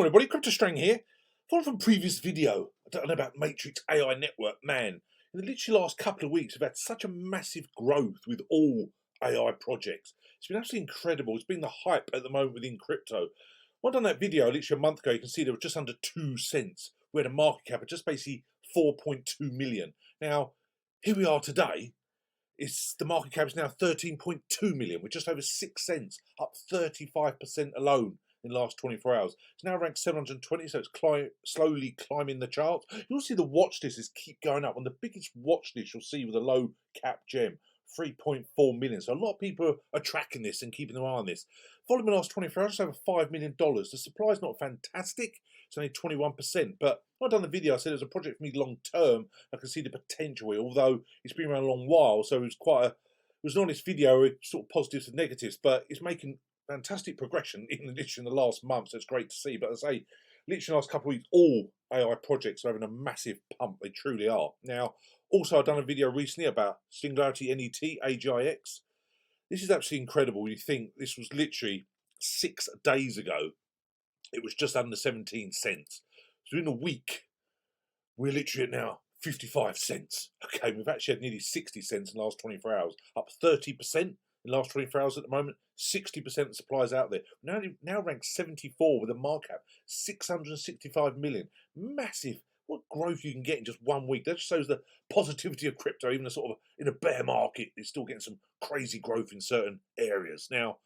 morning, everybody. Crypto Strang here. Following from previous video, I don't know about Matrix AI Network, man. In the literally last couple of weeks, we've had such a massive growth with all AI projects. It's been absolutely incredible. It's been the hype at the moment within crypto. When I done that video, literally a month ago, you can see there was just under 2 cents. We had a market cap of just basically 4.2 million. Now, here we are today. The market cap is now 13.2 million. We're just over 6 cents, up 35% alone in the last 24 hours. It's now ranked 720, so it's slowly climbing the charts. You'll see the watch lists keep going up. On the biggest watch list you'll see with a low cap gem, 3.4 million. So a lot of people are tracking this and keeping their eye on this. Following the last 24 hours, just over $5 million. The supply's not fantastic. It's only 21%. But when I've done the video, I said it was a project for me long term. I can see the potential here, although it's been around a long while. So it was an honest video with sort of positives and negatives, but it's making fantastic progression in the last month, so it's great to see. But as I say, literally the last couple of weeks, all AI projects are having a massive pump. They truly are. Now, also I've done a video recently about Singularity NET, AGIX. This is absolutely incredible. You think this was literally 6 days ago, it was just under 17 cents. So in a week, we're literally at now 55 cents. Okay, we've actually had nearly 60 cents in the last 24 hours, up 30% in the last 24 hours at the moment. 60% of supplies out there. Now ranked 74 with a market cap, 665 million. Massive. What growth you can get in just 1 week. That just shows the positivity of crypto. Even in a bear market, it's still getting some crazy growth in certain areas. Now,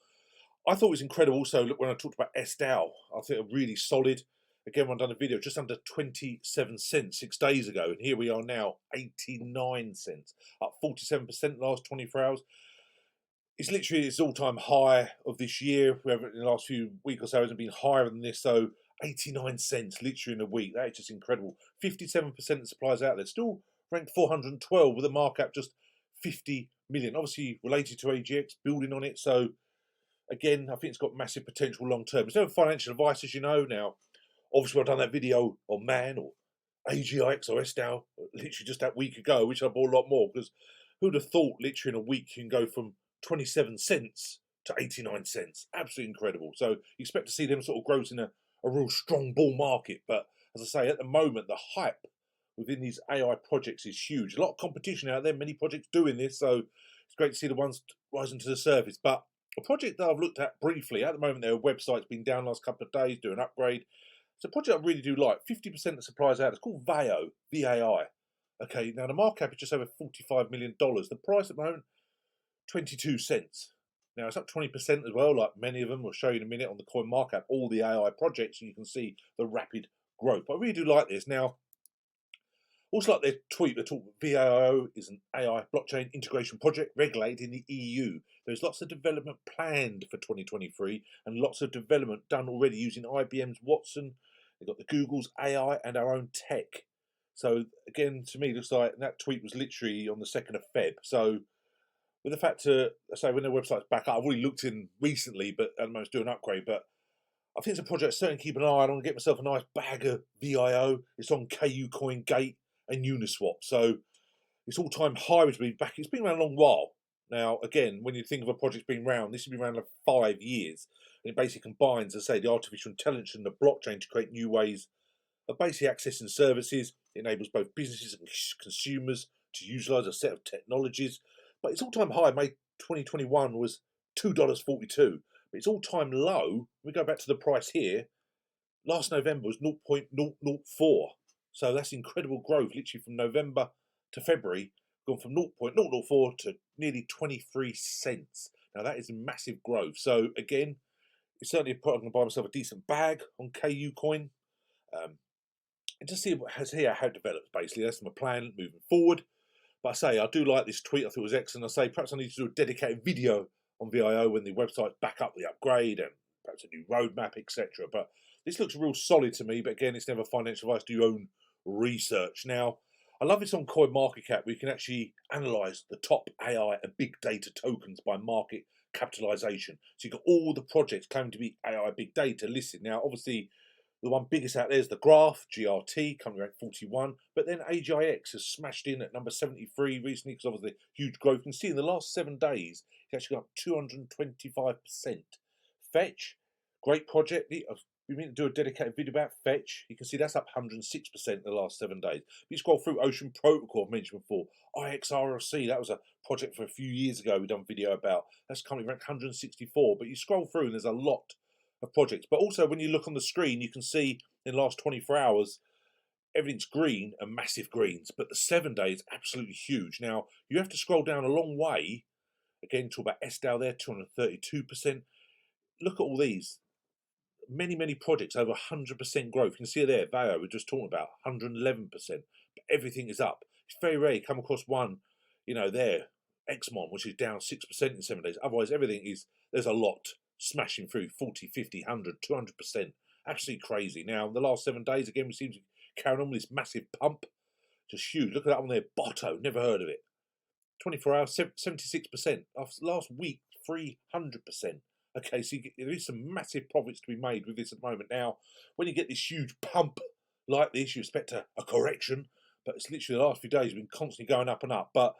I thought it was incredible also, look, when I talked about SDAO, I think a really solid. Again, when I've done a video, just under 27 cents 6 days ago. And here we are now, 89 cents, up 47% in the last 24 hours. It's literally its all-time high of this year. Whoever in the last few weeks or so hasn't been higher than this. So 89 cents literally in a week. That is just incredible. 57% of supplies out there. Still ranked 412 with a markup just 50 million. Obviously related to AGX, building on it. So again, I think it's got massive potential long term. It's no financial advice, as you know. Now, obviously I've done that video on MAN or AGIX or SDAO literally just that week ago, which I bought a lot more, because who'd have thought literally in a week you can go from 27 cents to 89 cents. Absolutely incredible. So you expect to see them sort of growth in a real strong bull market. But as I say, at the moment, the hype within these AI projects is huge. A lot of competition out there, many projects doing this. So it's great to see the ones rising to the surface. But a project that I've looked at briefly, at the moment, their website's been down the last couple of days, doing an upgrade. It's a project I really do like. 50% of the supplies out. It's called VAIO, V-A-I. Okay, now the market cap is just over $45 million. The price at the moment, 22 cents. Now it's up 20% as well, like many of them. We'll show you in a minute on the coin markup, all the AI projects, so you can see the rapid growth. But I really do like this. Now, also like their tweet, they talk VAIO is an AI blockchain integration project regulated in the EU. There's lots of development planned for 2023 and lots of development done already using IBM's Watson. They've got the Google's AI and our own tech. So again, to me, it looks like that tweet was literally on the 2nd of Feb. So with the fact to say when their website's back up, I've already looked in recently, but at the moment do an upgrade. But I think it's a project certainly keep an eye on. I'm gonna get myself a nice bag of VIO. It's on Kucoin Gate and Uniswap. So it's all-time high to be back. It's been around a long while. Now, again, when you think of a project being around, this has been around like 5 years. And it basically combines, as I say, the artificial intelligence and the blockchain to create new ways of basically accessing services. It enables both businesses and consumers to utilize a set of technologies. But its all-time high, May 2021, was $2.42. But its all-time low, we go back to the price here, last November was 0.004. So that's incredible growth, literally from November to February, gone from 0.004 to nearly 23 cents. Now that is massive growth. So again, it's certainly a product. I'm going to buy myself a decent bag on Kucoin. And to see how it develops, basically. That's my plan moving forward. But I say, I do like this tweet. I thought it was excellent. I say, perhaps I need to do a dedicated video on VIO when the website's back up the upgrade and perhaps a new roadmap, etc. But this looks real solid to me. But again, it's never financial advice. Do your own research. Now, I love this on Coin Market Cap. We can actually analyse the top AI and big data tokens by market capitalisation. So you've got all the projects claiming to be AI big data listed. Now, obviously, the one biggest out there is the Graph, GRT, coming around 41. But then AGIX has smashed in at number 73 recently because obviously huge growth. You can see in the last 7 days, it's actually got up 225%. Fetch, great project. we meant to do a dedicated video about Fetch. You can see that's up 106% in the last 7 days. You scroll through Ocean Protocol, I've mentioned before. IXRLC, that was a project for a few years ago we done a video about. That's currently ranked 164. But you scroll through and there's a lot of projects. But also when you look on the screen, you can see in the last 24 hours, everything's green and massive greens. But the 7 days, absolutely huge. Now, you have to scroll down a long way. Again, talk about SDAO there, 232%. Look at all these. Many projects over 100% growth. You can see it there, VAIO, we're just talking about 111%. But everything is up. It's very rare you come across one, there, Xmon, which is down 6% in 7 days. Otherwise, everything is, there's a lot smashing through 40, 50, 100, 200%. Absolutely crazy. Now, the last 7 days, again, we seem to carry on with this massive pump. Just huge. Look at that one there, Botto, never heard of it. 24 hours, 76%. Last week, 300%. Okay, so there is some massive profits to be made with this at the moment. Now, when you get this huge pump like this, you expect a correction, but it's literally the last few days been constantly going up and up. But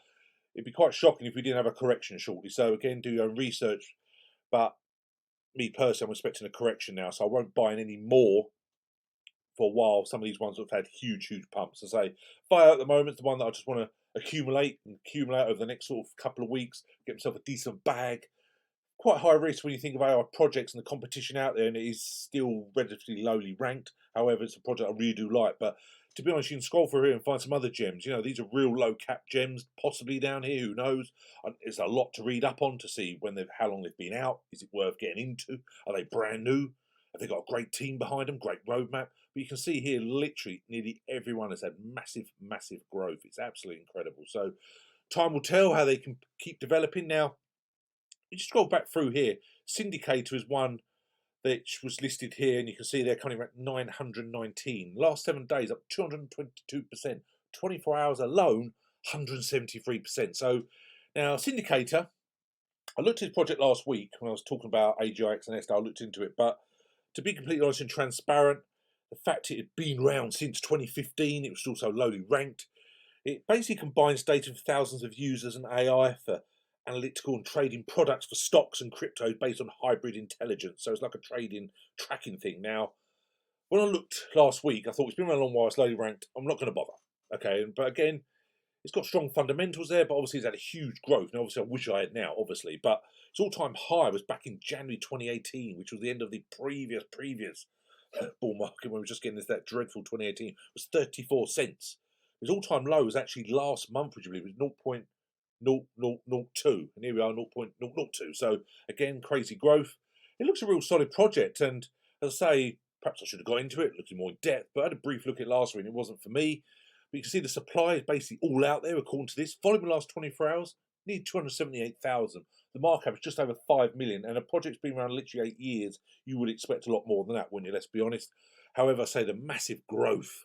it'd be quite shocking if we didn't have a correction shortly. So again, do your own research. But me personally, I'm expecting a correction now, so I won't buy in any more for a while. Some of these ones have had huge pumps. I say, VAIO at the moment is the one that I just want to accumulate over the next sort of couple of weeks, get myself a decent bag. Quite high risk when you think of our projects and the competition out there, and it is still relatively lowly ranked. However, it's a project I really do like. But to be honest, you can scroll through here and find some other gems. These are real low cap gems, possibly down here. Who knows? There's a lot to read up on to see how long they've been out. Is it worth getting into? Are they brand new? Have they got a great team behind them? Great roadmap? But you can see here, literally, nearly everyone has had massive growth. It's absolutely incredible. So time will tell how they can keep developing. Now, you just scroll back through here. Syndicator is one that was listed here, and you can see they're coming around 919. Last 7 days, up 222%. 24 hours alone, 173%. So now, Syndicator, I looked at his project last week when I was talking about AGIX and SDAO. I looked into it, but to be completely honest and transparent, the fact it had been around since 2015, it was still so lowly ranked. It basically combines data from thousands of users and AI for analytical and trading products for stocks and cryptos based on hybrid intelligence. So it's like a trading tracking thing. Now, when I looked last week, I thought it's been around a long while, it's lowly ranked. I'm not going to bother. Okay, but again, it's got strong fundamentals there, but obviously it's had a huge growth. Now, obviously, I wish I had now, obviously, but its all-time high was back in January 2018, which was the end of the previous bull market when we were just getting that dreadful 2018. It was 34 cents. His all-time low was actually last month, which I believe was 0.0002, and here we are, 0.002. So again, crazy growth. It looks a real solid project, and as I say, perhaps I should have got into it, looking more in depth, but I had a brief look at it last week and it wasn't for me. But you can see the supply is basically all out there according to this. Volume in the last 24 hours, nearly 278,000. The markup is just over 5 million, and a project's been around literally 8 years. You would expect a lot more than that, wouldn't you? Let's be honest. However, I say the massive growth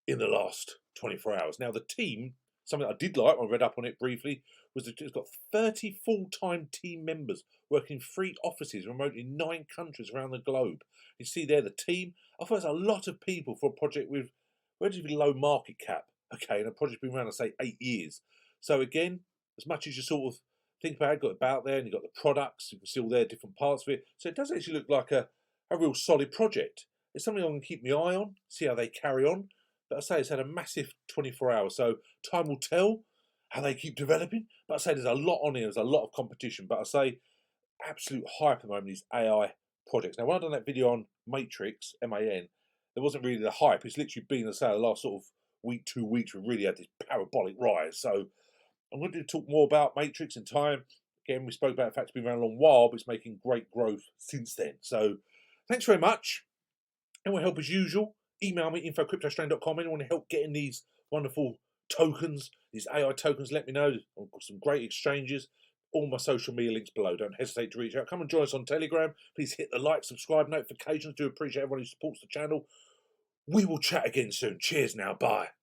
in the last 24 hours. Now, the team, something I did like, I read up on it briefly, was that it's got 30 full-time team members working in 3 offices remotely in 9 countries around the globe. You see there the team. I thought there's a lot of people for a project with relatively low market cap. Okay, and a project's been around, I say, 8 years. So again, as much as you sort of think about it, got about there, and you've got the products, you can see all their different parts of it. So it does actually look like a real solid project. It's something I'm going to keep my eye on, see how they carry on. But I say it's had a massive 24 hours, so time will tell how they keep developing. But I say there's a lot on here, there's a lot of competition. But I say absolute hype at the moment, these AI projects. Now, when I done that video on Matrix, MAN, there wasn't really the hype. It's literally been, as I say, the last sort of week, 2 weeks, we really had this parabolic rise. So I'm going to talk more about Matrix in time. Again, we spoke about the fact it's been around a long while, but it's making great growth since then. So thanks very much. Anyone help as usual, email me, info@cryptostrain.com. Anyone help getting these wonderful tokens, these AI tokens, let me know. I've got some great exchanges. All my social media links below. Don't hesitate to reach out. Come and join us on Telegram. Please hit the like, subscribe, notifications. Do appreciate everyone who supports the channel. We will chat again soon. Cheers now. Bye.